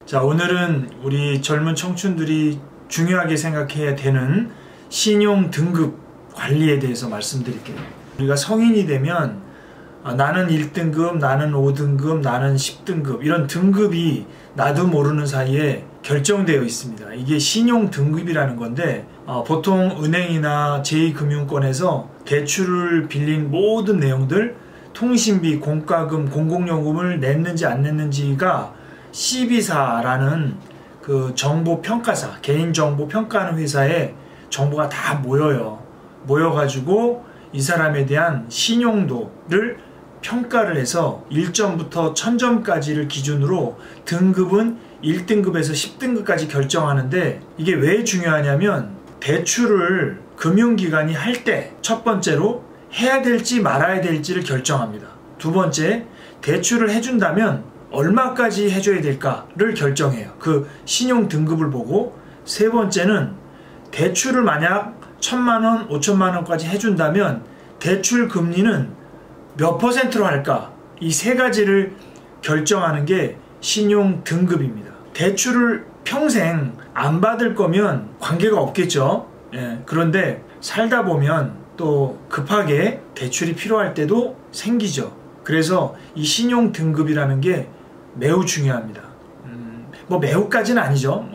자, 오늘은 우리 젊은 청춘들이 중요하게 생각해야 되는 신용 등급 관리에 대해서 말씀드릴게요. 우리가 성인이 되면 나는 1등급, 나는 5등급, 나는 10등급 이런 등급이 나도 모르는 사이에 결정되어 있습니다. 이게 신용 등급이라는 건데 보통 은행이나 제2금융권에서 대출을 빌린 모든 내용들, 통신비, 공과금, 공공요금을 냈는지 안 냈는지가 CB사라는 그 정보평가사, 개인정보 평가하는 회사에 정보가 다 모여요. 모여가지고 이 사람에 대한 신용도를 평가를 해서 1점부터 1000점까지를 기준으로 등급은 1등급에서 10등급까지 결정하는데, 이게 왜 중요하냐면 대출을 금융기관이 할 때 첫 번째로 해야 될지 말아야 될지를 결정합니다. 두 번째, 대출을 해준다면 얼마까지 해줘야 될까를 결정해요. 그 신용 등급을 보고. 세 번째는 대출을 만약 1000만원, 5000만원까지 해준다면 대출 금리는 몇 %로 할까? 이 세 가지를 결정하는 게 신용 등급입니다. 대출을 평생 안 받을 거면 관계가 없겠죠. 그런데 살다 보면 또 급하게 대출이 필요할 때도 생기죠. 그래서 이 신용 등급이라는 게 매우 중요합니다. 뭐 매우까지는 아니죠.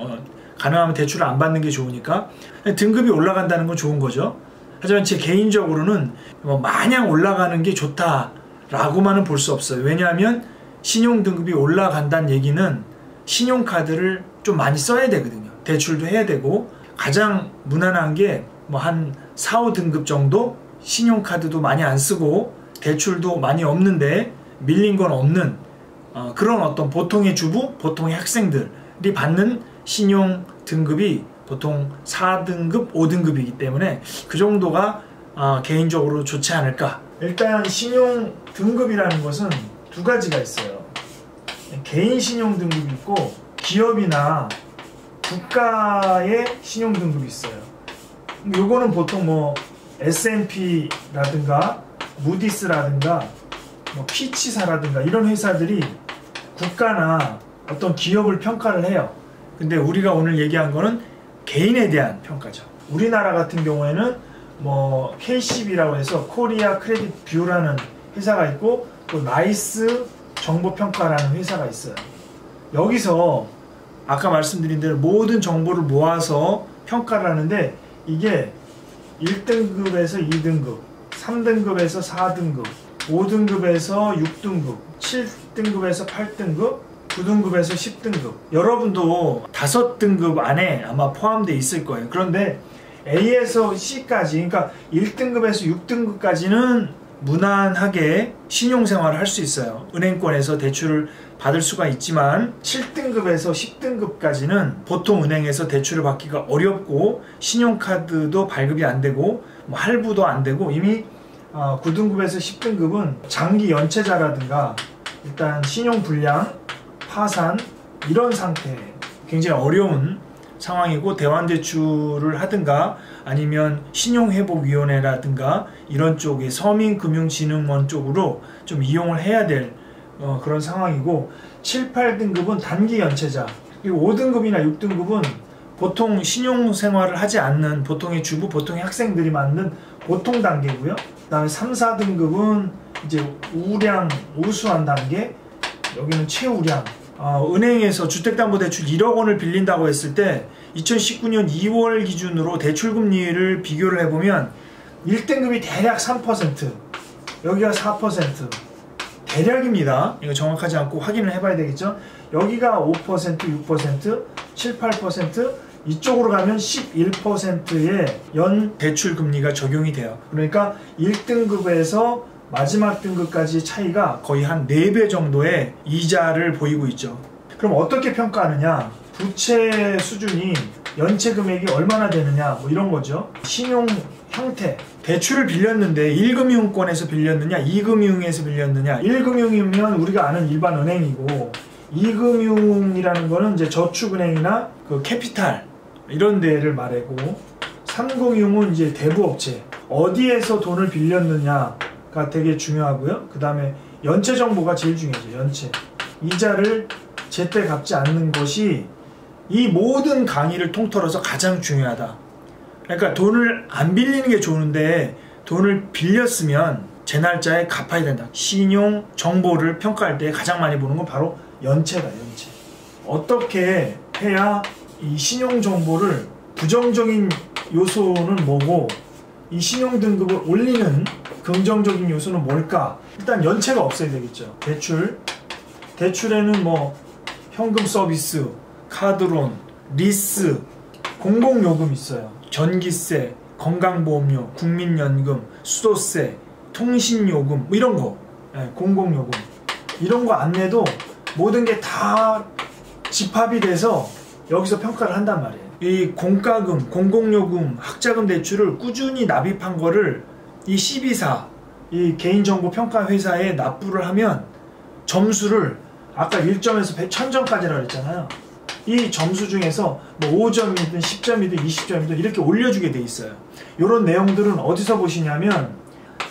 가능하면 대출을 안 받는 게 좋으니까. 등급이 올라간다는 건 좋은 거죠. 하지만 제 개인적으로는 마냥 올라가는 게 좋다라고만은 볼 수 없어요. 왜냐하면 신용 등급이 올라간다는 얘기는 신용카드를 좀 많이 써야 되거든요. 대출도 해야 되고, 가장 무난한 게 뭐 한 4, 5등급 정도 신용카드도 많이 안 쓰고 대출도 많이 없는데 밀린 건 없는 그런 어떤 보통의 주부, 보통의 학생들이 받는 신용 등급이 보통 4등급, 5등급이기 때문에 그 정도가 개인적으로 좋지 않을까. 일단 신용 등급이라는 것은 두 가지가 있어요. 개인 신용 등급이 있고 기업이나 국가의 신용 등급이 있어요. 요거는 보통 뭐 S&P라든가 무디스라든가 뭐 피치사라든가 이런 회사들이 국가나 어떤 기업을 평가를 해요. 근데 우리가 오늘 얘기한 거는 개인에 대한 평가죠. 우리나라 같은 경우에는 뭐 KCB라고 해서 코리아 크레딧 뷰라는 회사가 있고, 또 나이스 정보평가라는 회사가 있어요. 여기서 아까 말씀드린 대로 모든 정보를 모아서 평가를 하는데, 이게 1등급에서 2등급, 3등급에서 4등급, 5등급에서 6등급, 7등급에서 8등급, 9등급에서 10등급. 여러분도 5등급 안에 아마 포함되어 있을 거예요. 그런데 A에서 C까지, 그러니까 1등급에서 6등급까지는 무난하게 신용생활을 할 수 있어요. 은행권에서 대출을 받을 수가 있지만 7등급에서 10등급까지는 보통 은행에서 대출을 받기가 어렵고, 신용카드도 발급이 안 되고 뭐 할부도 안 되고, 이미 9등급에서 10등급은 장기 연체자라든가 일단 신용불량, 파산 이런 상태, 굉장히 어려운 상황이고, 대환대출을 하든가 아니면 신용회복위원회라든가 이런 쪽에 서민금융진흥원 쪽으로 좀 이용을 해야 될 그런 상황이고, 7, 8등급은 단기 연체자, 그리고 5등급이나 6등급은 보통 신용생활을 하지 않는 보통의 주부, 보통의 학생들이 맞는 보통 단계고요. 그 다음에 3, 4등급은 이제 우량, 우수한 단계, 여기는 최우량. 은행에서 주택담보대출 1억 원을 빌린다고 했을 때 2019년 2월 기준으로 대출금리를 비교를 해보면 1등급이 대략 3%, 여기가 4%, 대략입니다. 이거 정확하지 않고 확인을 해봐야 되겠죠. 여기가 5%, 6%, 7, 8%, 이쪽으로 가면 11%의 연 대출금리가 적용이 돼요. 그러니까 1등급에서 마지막 등급까지 차이가 거의 한 4배 정도의 이자를 보이고 있죠. 그럼 어떻게 평가하느냐? 부채 수준이, 연체 금액이 얼마나 되느냐, 뭐 이런 거죠. 신용 형태, 대출을 빌렸는데 1금융권에서 빌렸느냐, 2금융에서 빌렸느냐. 1금융이면 우리가 아는 일반 은행이고, 2금융이라는 거는 이제 저축은행이나 그 캐피탈 이런 데를 말하고, 3금융은 이제 대부업체, 어디에서 돈을 빌렸느냐가 되게 중요하고요. 그 다음에 연체 정보가 제일 중요하죠. 연체, 이자를 제때 갚지 않는 것이 이 모든 강의를 통틀어서 가장 중요하다. 그러니까 돈을 안 빌리는 게 좋은데 돈을 빌렸으면 제 날짜에 갚아야 된다. 신용 정보를 평가할 때 가장 많이 보는 건 바로 연체다. 연체. 어떻게 해야 이 신용 정보를 부정적인 요소는 뭐고 이 신용 등급을 올리는 긍정적인 요소는 뭘까? 일단 연체가 없어야 되겠죠. 대출에는 뭐 현금 서비스, 카드론, 리스, 공공요금 있어요. 전기세, 건강보험료, 국민연금, 수도세, 통신요금 뭐 이런 거, 공공요금 이런 거 안 내도 모든 게 다 집합이 돼서 여기서 평가를 한단 말이에요. 이 공과금, 공공요금, 학자금 대출을 꾸준히 납입한 거를 이 CB사, 이 개인정보평가회사에 납부를 하면 점수를 아까 1점에서 1000점까지라고 했잖아요. 이 점수 중에서 뭐 5점이든 10점이든 20점이든 이렇게 올려주게 돼 있어요. 이런 내용들은 어디서 보시냐면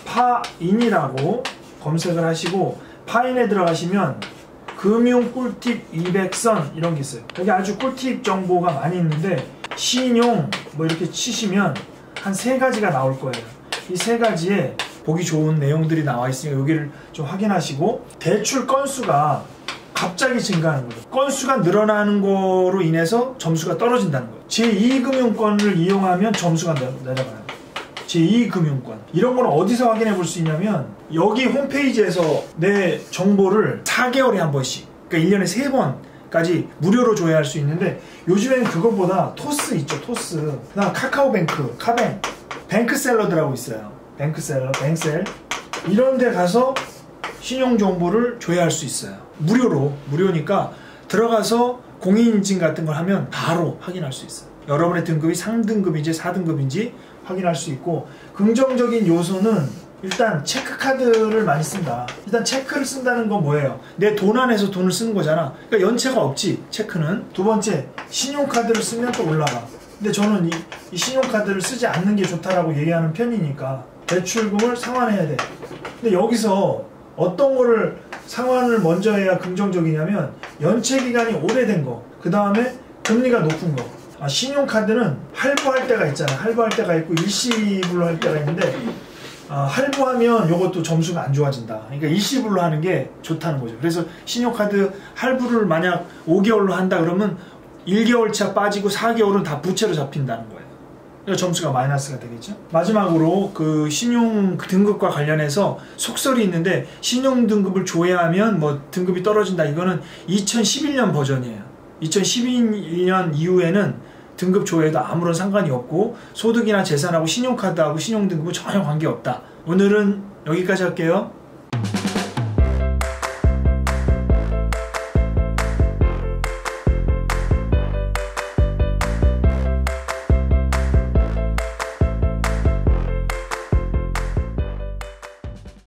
파인이라고 검색을 하시고 파인에 들어가시면 금융 꿀팁 200선 이런 게 있어요. 여기 아주 꿀팁 정보가 많이 있는데 신용 뭐 이렇게 치시면 한 3가지가 나올 거예요. 이 3가지에 보기 좋은 내용들이 나와 있으니까 여기를 좀 확인하시고 대출 건수가 갑자기 증가하는 거죠. 건수가 늘어나는 거로 인해서 점수가 떨어진다는 거예요. 제2금융권을 이용하면 점수가 내려가요. 제2금융권. 이런 건 어디서 확인해 볼 수 있냐면 여기 홈페이지에서 내 정보를 4개월에 한 번씩, 그러니까 1년에 3번까지 무료로 조회할 수 있는데 요즘에는 그것보다 토스 있죠. 토스. 그다음 카카오뱅크, 카뱅, 뱅크샐러드라고 있어요. 뱅크샐러, 뱅셀. 이런 데 가서 신용 정보를 조회할 수 있어요. 무료니까 들어가서 공인인증 같은 걸 하면 바로 확인할 수 있어요. 여러분의 등급이 상등급인지 4등급인지 확인할 수 있고, 긍정적인 요소는 일단 체크카드를 많이 쓴다. 일단 체크를 쓴다는 건 뭐예요? 내 돈 안에서 돈을 쓰는 거잖아. 그러니까 연체가 없지, 체크는. 두 번째, 신용카드를 쓰면 또 올라가. 근데 저는 이 신용카드를 쓰지 않는 게 좋다라고 얘기하는 편이니까 대출금을 상환해야 돼. 근데 여기서 어떤 거를 상환을 먼저 해야 긍정적이냐면 연체 기간이 오래된 거, 그 다음에 금리가 높은 거. 신용카드는 할부할 때가 있잖아. 할부할 때가 있고 일시불로 할 때가 있는데 할부하면 이것도 점수가 안 좋아진다. 그러니까 일시불로 하는 게 좋다는 거죠. 그래서 신용카드 할부를 만약 5개월로 한다 그러면 1개월 차 빠지고 4개월은 다 부채로 잡힌다는 거예요. 그래서 점수가 마이너스가 되겠죠. 마지막으로 그 신용 등급과 관련해서 속설이 있는데, 신용 등급을 조회하면 뭐 등급이 떨어진다. 이거는 2011년 버전이에요. 2012년 이후에는 등급 조회도 아무런 상관이 없고 소득이나 재산하고 신용카드하고 신용 등급은 전혀 관계없다. 오늘은 여기까지 할게요.